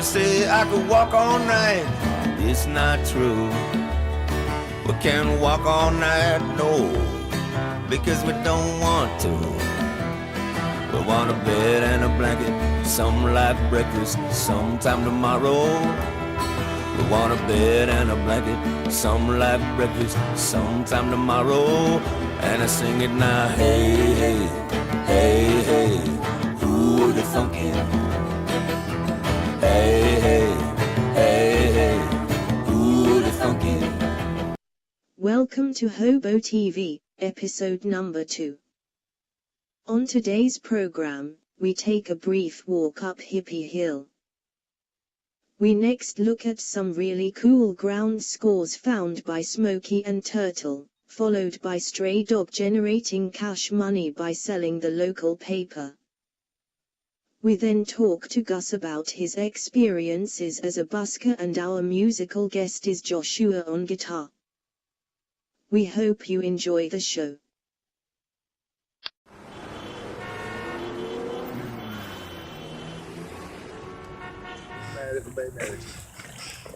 always say I could walk all night. It's not true. We can't walk all night, no, because we don't want to. We want a bed and a blanket, something like breakfast, sometime tomorrow. We want a bed and a blanket, something like breakfast, sometime tomorrow. And I sing it now, hey, hey, hey, hey, who would have thunk it? Hey, hey, hey, hey, who would have thunk it? Welcome to HoboTV, episode number 2. On today's program, we take a brief walk up Hippie Hill. We next look at some really cool ground scores found by Smokey and Turtle, followed by Stray Dog generating cash money by selling the local paper. We then talk to Gus about his experiences as a busker, and our musical guest is Joshua on guitar. We hope you enjoy the show.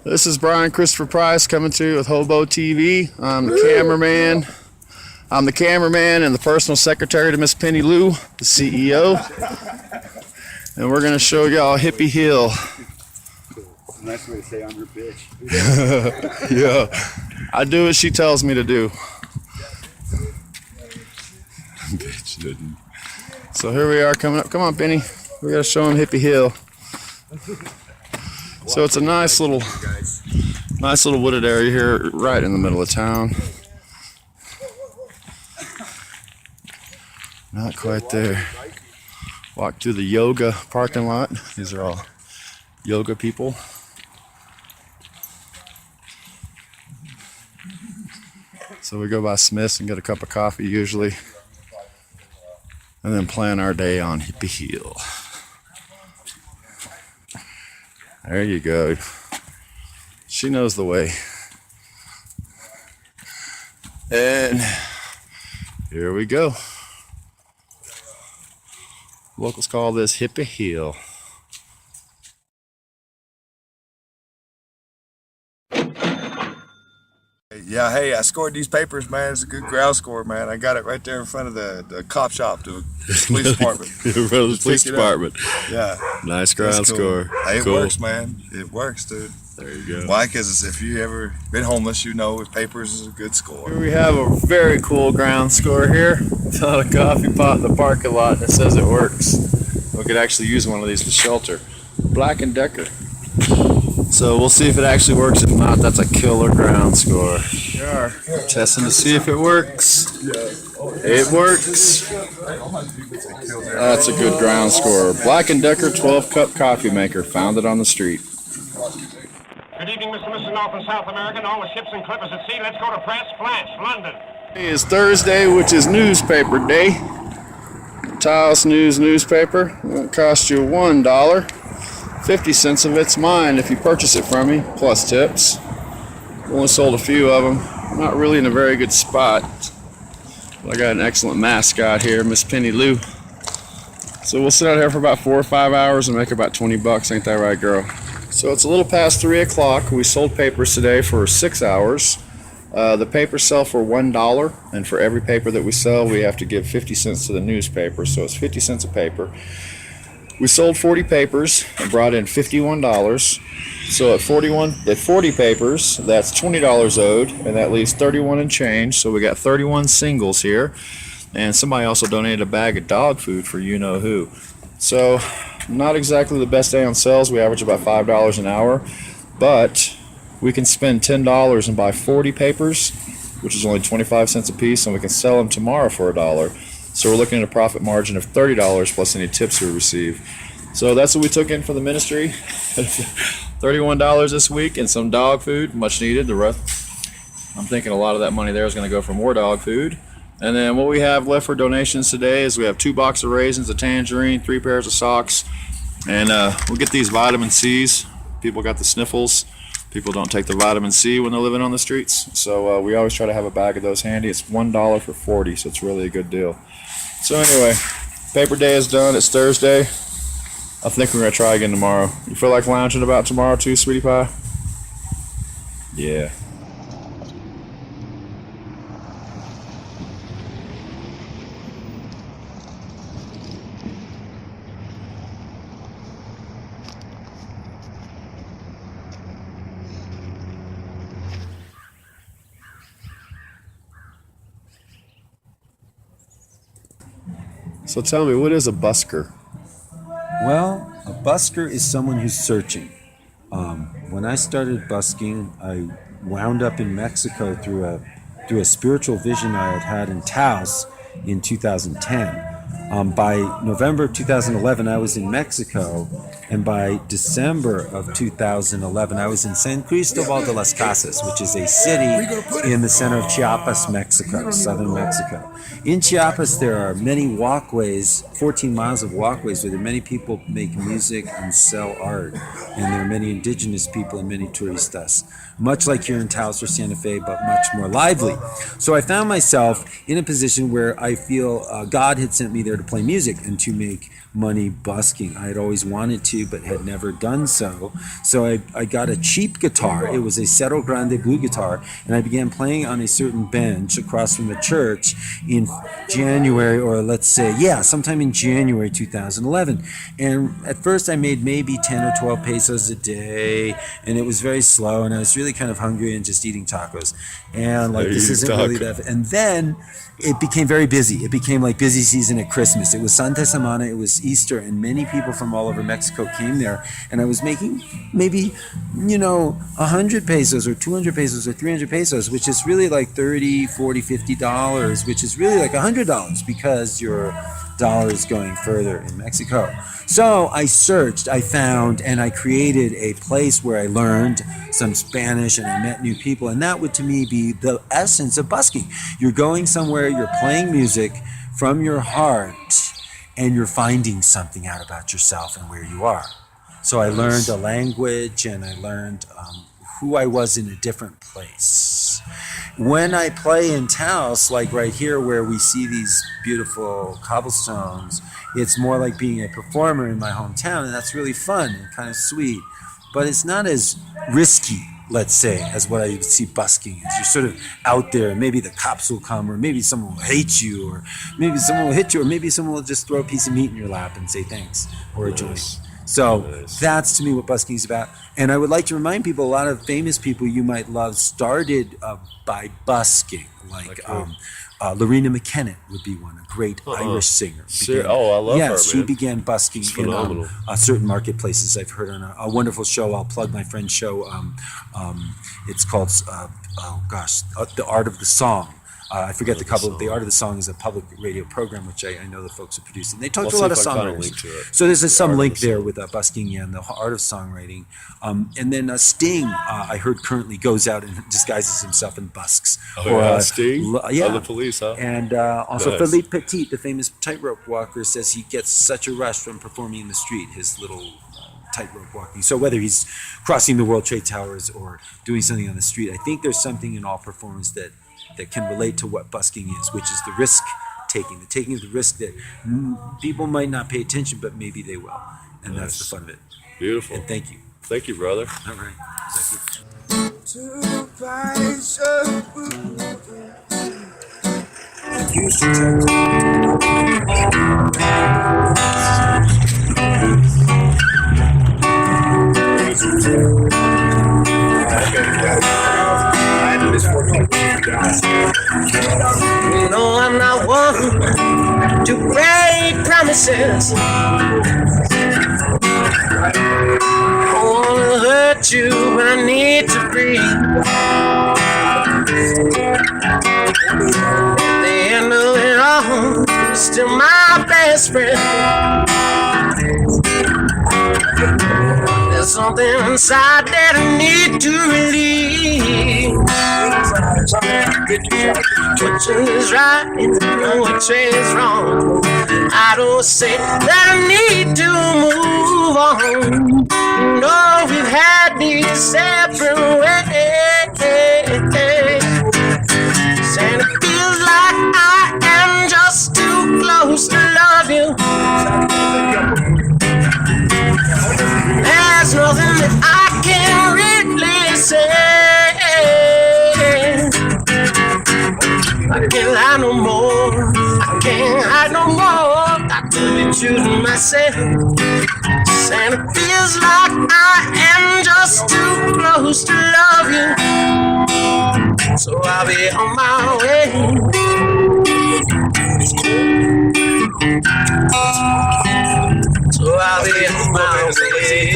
This is Brian Christopher Price coming to you with HoboTV. I'm the cameraman and the personal secretary to Miss Penny Lou, the CEO. And we're going to show y'all Hippie Hill. Nice way to say I'm your bitch. Yeah, I do what she tells me to do. Bitch didn't. So here we are coming up. Come on, Penny. We got to show them Hippie Hill. So it's a nice little wooded area here, right in the middle of town. Not quite there. Walk through the yoga parking lot. These are all yoga people. So we go by Smith's and get a cup of coffee usually, and then plan our day on Hippie Hill. There you go. She knows the way. And here we go. Locals call this Hippie Hill. Yeah, hey, I scored these papers, man. It's a good ground score, man. I got it right there in front of the cop shop, the police department. In front of the police department. Yeah. Nice ground score. Hey, it cool. works, man. It works, dude. There you go. Why? Because if you ever been homeless, you know papers is a good score. Here we have a very cool ground score here. It's on a coffee pot in the parking lot, and it says it works. We could actually use one of these to shelter. Black & Decker. So we'll see if it actually works. If not, that's a killer ground score. Sure. Testing to see if it works. It works. That's a good ground score. Black & Decker 12-cup coffee maker. Found it on the street. Good evening, Mr. and Mrs. North and South America, and all the ships and clippers at sea. Let's go to Press Flash, London. Today is Thursday, which is newspaper day. Taos News newspaper. It'll cost you $1. 50 cents of it's mine if you purchase it from me, plus tips. Only sold a few of them. Not really in a very good spot. But I got an excellent mascot here, Miss Penny Lou. So we'll sit out here for about 4 or 5 hours and make about 20 bucks. Ain't that right, girl? So it's a little past 3 o'clock. We sold papers today for 6 hours. The papers sell for $1, and for every paper that we sell, we have to give 50 cents to the newspaper. So it's 50 cents a paper. We sold 40 papers and brought in $51. So at 40 papers, that's $20 owed, and that leaves 31 and change. So we got 31 singles here, and somebody also donated a bag of dog food for you know who. So not exactly the best day on sales. We average about $5 an hour, but we can spend $10 and buy 40 papers, which is only 25 cents a piece, and we can sell them tomorrow for $1. So we're looking at a profit margin of $30 plus any tips we receive. So that's what we took in for the ministry. $31 this week and some dog food, much needed. The rest, I'm thinking a lot of that money there is going to go for more dog food. And then what we have left for donations today is we have 2 boxes of raisins, a tangerine, 3 pairs of socks, and we'll get these vitamin C's. People got the sniffles. People don't take the vitamin C when they're living on the streets. So we always try to have a bag of those handy. It's $1 for 40, so it's really a good deal. So anyway, paper day is done. It's Thursday. I think we're going to try again tomorrow. You feel like lounging about tomorrow too, sweetie pie? Yeah. So tell me, what is a busker? Well, a busker is someone who's searching. When I started busking, I wound up in Mexico through a spiritual vision I had in Taos in 2010. By November 2011, I was in Mexico, and by December of 2011, I was in San Cristobal de las Casas, which is a city in the center of Chiapas, Mexico, southern Mexico. In Chiapas, there are many walkways, 14 miles of walkways, where many people make music and sell art. And there are many indigenous people and many turistas, much like here in Taos or Santa Fe, but much more lively. So I found myself in a position where I feel God had sent me there to play music and to make money busking. I had always wanted to, but had never done so. So I got a cheap guitar. It was a Cerro Grande blue guitar, and I began playing on a certain bench across from a church in January, or let's say, sometime in January 2011. And at first I made maybe 10 or 12 pesos a day, and it was very slow, and I was really kind of hungry and just eating tacos. And like, this isn't really that. And then it became very busy. It became like busy season at Christmas. It was Santa Semana, it was Easter, and many people from all over Mexico came there, and I was making maybe, 100 pesos or 200 pesos or 300 pesos, which is really like $30, $40, $50, which is really like $100 because your dollar is going further in Mexico. So I searched, I found, and I created a place where I learned some Spanish and I met new people, and that would to me be the essence of busking. You're going somewhere, you're playing music from your heart, and you're finding something out about yourself and where you are. So I learned a language, and I learned who I was in a different place. When I play in Taos, like right here where we see these beautiful cobblestones, it's more like being a performer in my hometown, and that's really fun and kind of sweet. But it's not as risky, let's say, as what I would see busking is. You're sort of out there, and maybe the cops will come, or maybe someone will hate you, or maybe someone will hit you, or maybe someone will just throw a piece of meat in your lap and say thanks, or a joint. So that's to me what busking is about. And I would like to remind people, a lot of famous people you might love started by busking, like Lorena McKennitt would be one, a great Irish singer. I love her, man. Yes, she began busking in certain marketplaces. I've heard on a wonderful show. I'll plug my friend's show. It's called, The Art of the Song. I forget the couple. The Art of the Song is a public radio program, which I know the folks are producing. They talk to a lot of songwriters. So there's some link there with busking and the art of songwriting. And then Sting, I heard currently goes out and disguises himself and busks. Sting? The Police, huh? And also Philippe Petit, the famous tightrope walker, says he gets such a rush from performing in the street, his little tightrope walking. So whether he's crossing the World Trade Towers or doing something on the street, I think there's something in all performance that can relate to what busking is, which is the risk taking, the taking of the risk that people might not pay attention, but maybe they will. And that's the fun of it. Beautiful. And thank you. Thank you, brother. All right. No, I'm not one to break promises. I wanna hurt you, but I need to breathe. At the end of it all, you're still my best friend. There's something inside that I need to release. Which is right, which is wrong. I don't say that I need to move on. You know we've had these separate ways, and it feels like I am just too close to love you. myself. And it feels like I am just too close to love you. So I'll be on my way. So I'll be on my way.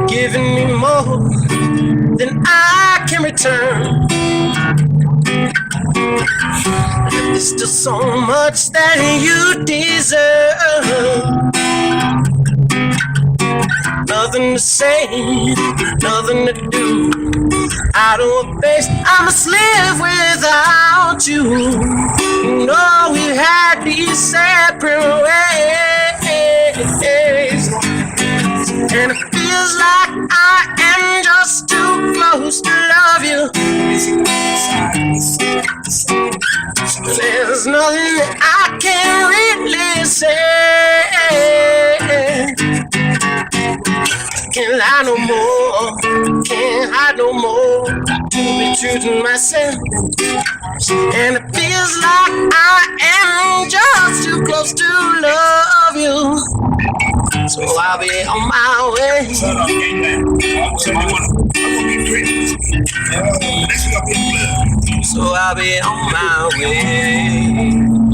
Giving me more than I can return. There's still so much that you deserve. Nothing to say, nothing to do. I don't face, I must live without you. You know we had these separate ways, and it feels like I am just too close to love you. There's nothing that I can really say. Can't lie no more, can't hide no more. To be true to myself, and it feels like I am just too close to love you. So I'll be on my way. So I'll be on my way.